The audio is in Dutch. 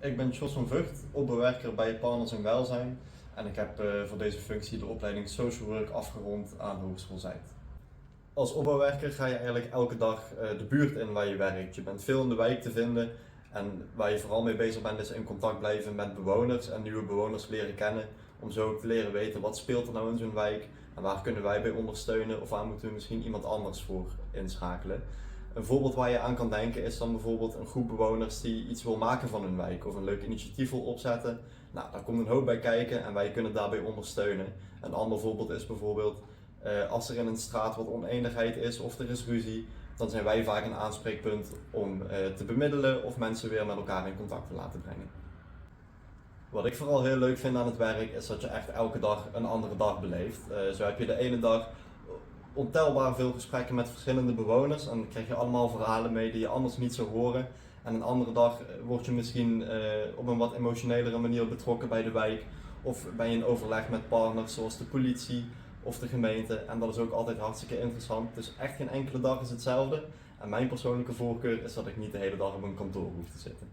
Ik ben Jos van Vught, opbouwwerker bij Partners in Welzijn en ik heb voor deze functie de opleiding Social Work afgerond aan de Hogeschool Zuid. Als opbouwwerker ga je eigenlijk elke dag de buurt in waar je werkt. Je bent veel in de wijk te vinden en waar je vooral mee bezig bent is in contact blijven met bewoners en nieuwe bewoners leren kennen. Om zo ook te leren weten wat speelt er nou in zo'n wijk en waar kunnen wij bij ondersteunen of waar moeten we misschien iemand anders voor inschakelen. Een voorbeeld waar je aan kan denken is dan bijvoorbeeld een groep bewoners die iets wil maken van hun wijk of een leuk initiatief wil opzetten. Nou, daar komt een hoop bij kijken en wij kunnen daarbij ondersteunen. Een ander voorbeeld is bijvoorbeeld als er in een straat wat oneenigheid is of er is ruzie, dan zijn wij vaak een aanspreekpunt om te bemiddelen of mensen weer met elkaar in contact te laten brengen. Wat ik vooral heel leuk vind aan het werk is dat je echt elke dag een andere dag beleeft. Zo heb je de ene dag ontelbaar veel gesprekken met verschillende bewoners en dan krijg je allemaal verhalen mee die je anders niet zou horen. En een andere dag word je misschien op een wat emotionelere manier betrokken bij de wijk of ben je in overleg met partners zoals de politie of de gemeente en dat is ook altijd hartstikke interessant. Dus echt geen enkele dag is hetzelfde en mijn persoonlijke voorkeur is dat ik niet de hele dag op een kantoor hoef te zitten.